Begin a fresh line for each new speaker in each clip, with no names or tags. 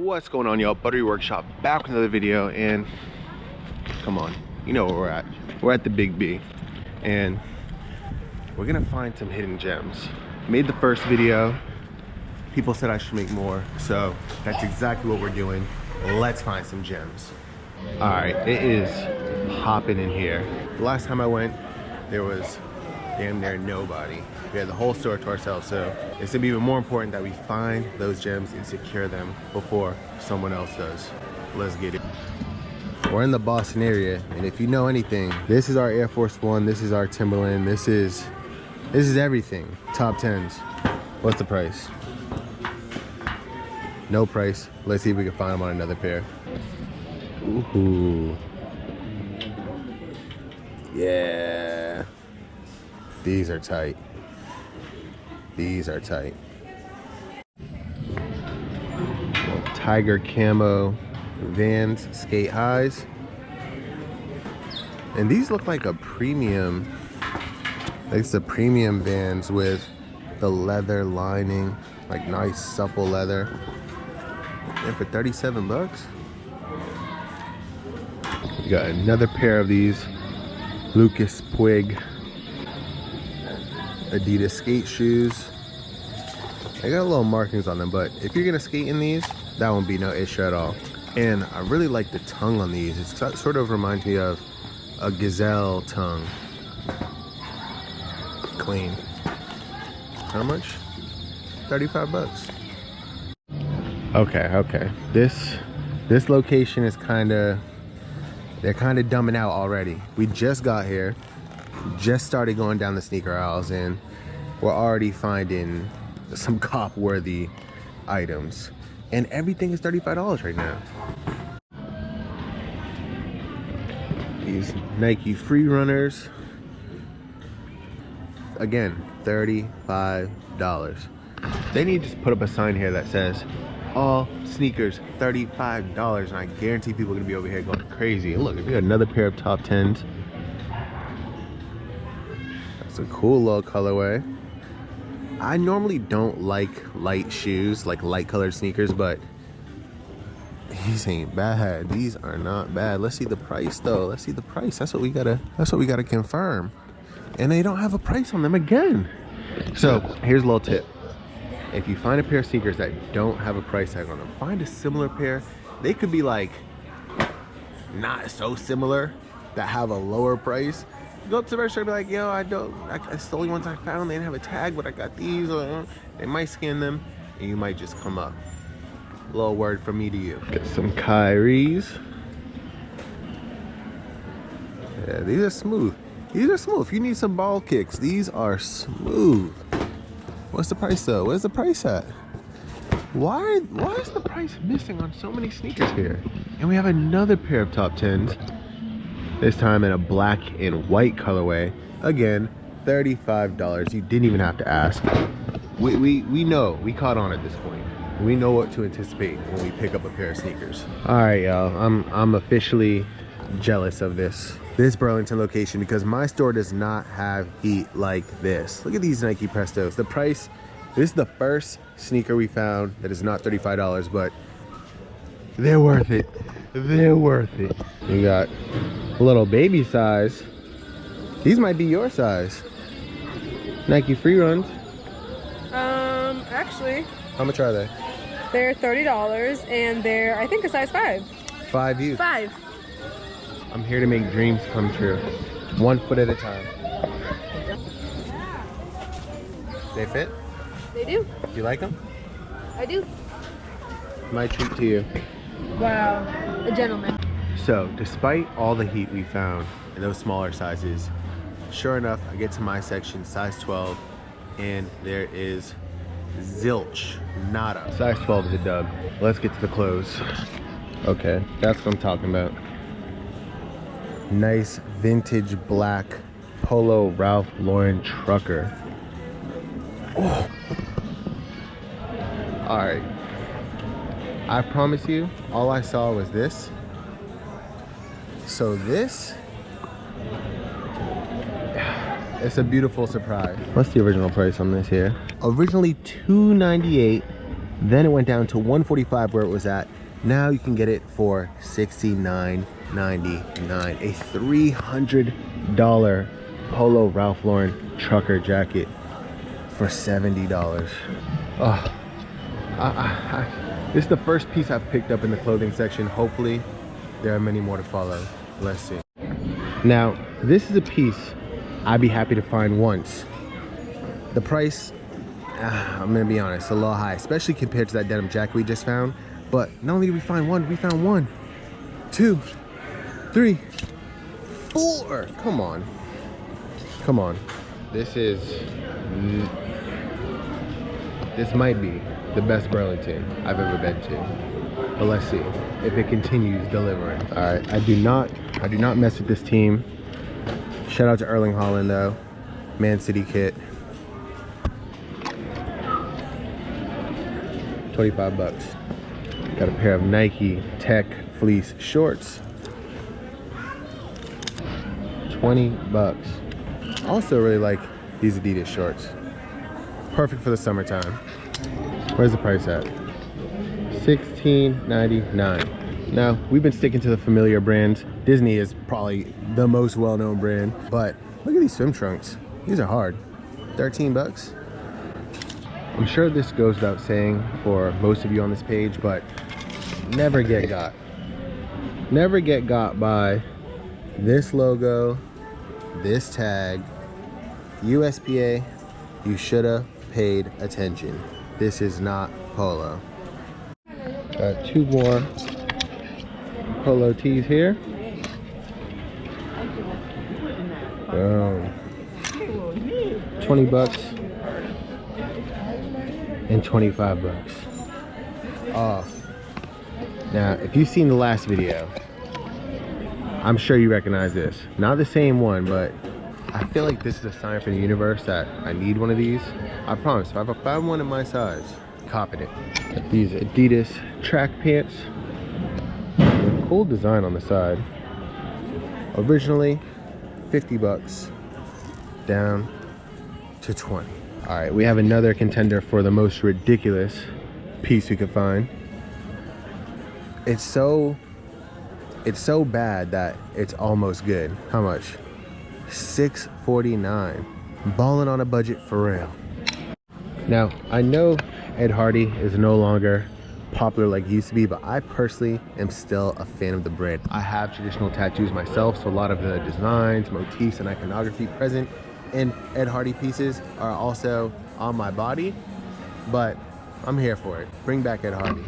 What's going on, y'all? Buttery Workshop back with another video, and come on, you know where we're at. We're at the Big B, and we're gonna find some hidden gems. Made the first video, people said I should make more, so that's exactly what we're doing. Let's find some gems. All right, it is hopping in here. The last time I went, there was damn near nobody. We had the whole store to ourselves, so it's gonna be even more important that we find those gems and secure them before someone else does. Let's get it. We're in the Boston area, and if you know anything, this is our Air Force One, this is our Timberland, this is everything. Top 10s. What's the price? No price. Let's see if we can find them on another pair. Ooh. Yeah. These are tight. These are tight. Tiger camo Vans skate highs. And these look like a premium. It's the premium Vans with the leather lining, like nice supple leather. And for 37 bucks. We got another pair of these Lucas Puig Adidas skate shoes. They got little markings on them, but if you're gonna skate in these, that won't be no issue at all. And I really like the tongue on these. It sort of reminds me of a gazelle tongue. Clean. How much? 35 bucks. Okay. This location is they're kind of dumbing out already. We just got here, just started going down the sneaker aisles, and we're already finding some cop-worthy items. And everything is $35 right now. These Nike Free Runners, again, $35. They need to just put up a sign here that says, all sneakers $35, and I guarantee people are gonna be over here going crazy. And look, we got another pair of top 10s. That's a cool little colorway. I normally don't like light shoes, like light colored sneakers, but these ain't bad. These are not bad. Let's see the price though. Let's see the price. That's what we gotta confirm. And they don't have a price on them again. So here's a little tip. If you find a pair of sneakers that don't have a price tag on them, find a similar pair. They could be like not so similar that have a lower price. Go up to the register and be like, yo, it's the only ones I found. They didn't have a tag, but I got these. They might scan them and you might just come up. A little word from me to you. Get some Kyries. Yeah, these are smooth. These are smooth. If you need some ball kicks, these are smooth. What's the price though? Where's the price at? Why is the price missing on so many sneakers here? And we have another pair of top 10s. This time in a black and white colorway. Again, $35. You didn't even have to ask. We know, we caught on at this point. We know what to anticipate when we pick up a pair of sneakers. All right, y'all, I'm officially jealous of this Burlington location because my store does not have heat like this. Look at these Nike Prestos. The price, this is the first sneaker we found that is not $35, but they're worth it. They're worth it. You got a little baby size. These might be your size. Nike Free Runs.
Actually.
How much are they?
They're $30 and they're, I think, a size 5.
5 you.
5.
I'm here to make dreams come true. 1 foot at a time. They fit?
They do.
Do you like them?
I do.
My treat to you.
Wow. A gentleman.
So, despite all the heat we found in those smaller sizes, sure enough, I get to my section, size 12, and there is zilch, nada. Size 12 is a dub. Let's get to the clothes. Okay, that's what I'm talking about. Nice vintage black Polo Ralph Lauren trucker. Oh. All right. I promise you, all I saw was this. So this, it's a beautiful surprise. What's the original price on this here? Originally $298, Then it went down to $145 where it was at. Now you can get it for $69.99. A $300 Polo Ralph Lauren trucker jacket for $70. Oh, this is the first piece I've picked up in the clothing section. Hopefully there are many more to follow. Let's see. Now, this is a piece I'd be happy to find once. The price, I'm gonna be honest, a little high, especially compared to that denim jacket we just found. But not only did we find one, we found 1, 2, 3, 4. Come on. Come on. This might be the best Burlington I've ever been to. But let's see if it continues delivering. All right, I do not mess with this team. Shout out to Erling Haaland though. Man City kit. 25 bucks. Got a pair of Nike Tech fleece shorts. 20 bucks. Also really like these Adidas shorts. Perfect for the summertime. Where's the price at? $16.99. Now, we've been sticking to the familiar brands. Disney is probably the most well-known brand, but look at these swim trunks. These are hard. 13 bucks. I'm sure this goes without saying for most of you on this page, but never get got. Never get got by this logo, this tag, USPA, you shoulda paid attention. This is not Polo. Got 2 more Polo tees here. Boom. 20 bucks and 25 bucks off. Now, if you've seen the last video, I'm sure you recognize this. Not the same one, but I feel like this is a sign from the universe that I need one of these. I promise, if I found one in my size, copping it. Got these Adidas track pants. Cool design on the side. Originally 50 bucks, down to 20. All right, we have another contender for the most ridiculous piece we could find. It's so bad that it's almost good. How much? $6.49. Balling on a budget for real. Now, I know Ed Hardy is no longer popular like he used to be, but I personally am still a fan of the brand. I have traditional tattoos myself, so a lot of the designs, motifs, and iconography present in Ed Hardy pieces are also on my body, but I'm here for it. Bring back Ed Hardy.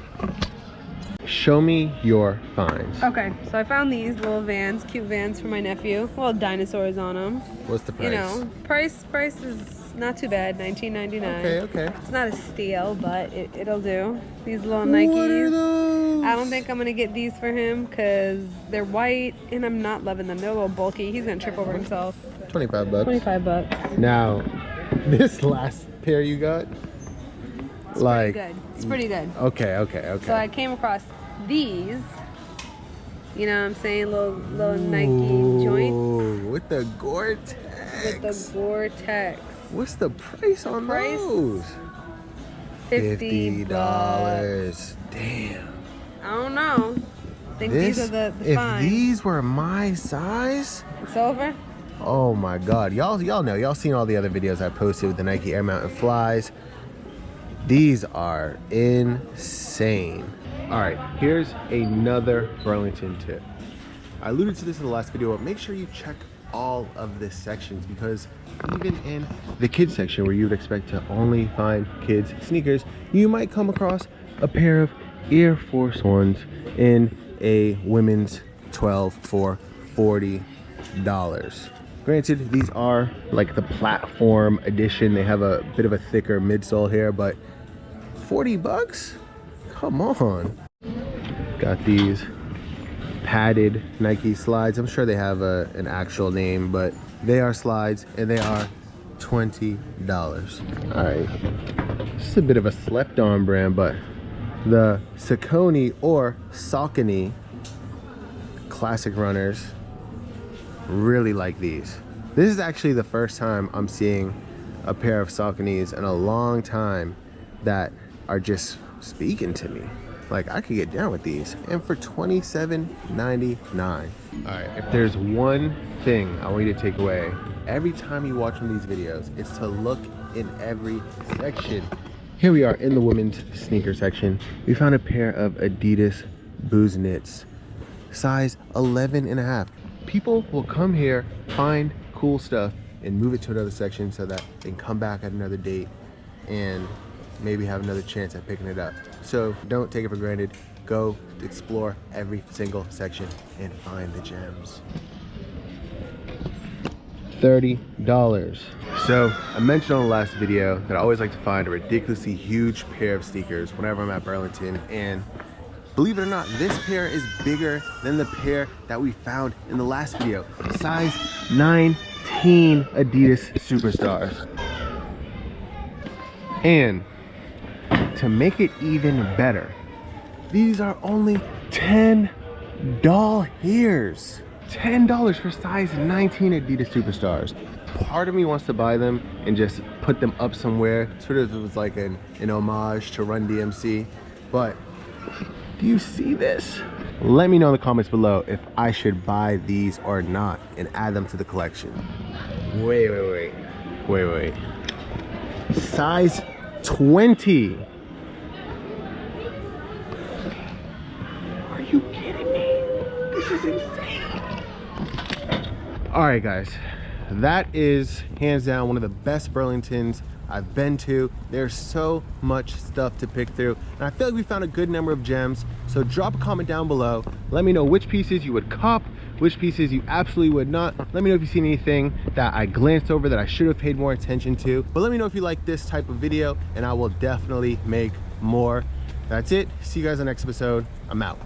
Show me your finds.
Okay, so I found these little Vans, cute Vans for my nephew. Little dinosaurs on them.
What's the price?
You know, price is not too bad, $19.99.
Okay.
It's not a steal, but it'll do. These little Nikes.
What are those?
I don't think I'm gonna get these for him because they're white and I'm not loving them. They're a little bulky. He's gonna trip over himself.
25 bucks.
25 bucks.
Now, this last pair you got,
It's pretty good. It's pretty good.
Okay.
So I came across these. You know what I'm saying? Little Nike joints.
With the Gore-Tex.
With the Gore-Tex.
What's the price on those?
$50.
Damn.
I don't know. I think these are the fine.
If these were my size,
Silver?
oh my God. Y'all know. Y'all seen all the other videos I posted with the Nike Air Mountain Flies. These are insane. All right, here's another Burlington tip. I alluded to this in the last video, but make sure you check all of the sections, because even in the kids section where you would expect to only find kids sneakers, you might come across a pair of Air Force Ones in a women's 12 for $40. Granted, these are like the platform edition. They have a bit of a thicker midsole here, but 40 bucks? Come on. Got these padded Nike slides. I'm sure they have an actual name, but they are slides and they are $20. All right, this is a bit of a slept on brand, but the Saucony or Saucony classic runners, really like these. This is actually the first time I'm seeing a pair of Sauconys in a long time that are just speaking to me. Like, I could get down with these. And for $27.99. All right, if there's one thing I want you to take away, every time you watch one of these videos, it's to look in every section. Here we are in the women's sneaker section. We found a pair of Adidas Booze Knits, size 11.5. People will come here, find cool stuff, and move it to another section so that they can come back at another date and maybe have another chance at picking it up. So don't take it for granted. Go explore every single section and find the gems. $30. So I mentioned on the last video that I always like to find a ridiculously huge pair of sneakers whenever I'm at Burlington, and believe it or not, this pair is bigger than the pair that we found in the last video. Size 19 Adidas Superstars. And to make it even better, these are only $10. $10 for size 19 Adidas Superstars. Part of me wants to buy them and just put them up somewhere, sort of it was like an homage to Run DMC. But do you see this? Let me know in the comments below if I should buy these or not and add them to the collection. Wait. Size 20. Are you kidding me? This is insane. All right, guys, that is hands down one of the best Burlingtons I've been to. There's so much stuff to pick through, and I feel like we found a good number of gems. So drop a comment down below. Let me know which pieces you would cop, which pieces you absolutely would not. Let me know if you've seen anything that I glanced over that I should have paid more attention to. But let me know if you like this type of video, and I will definitely make more. That's it. See you guys on the next episode. I'm out.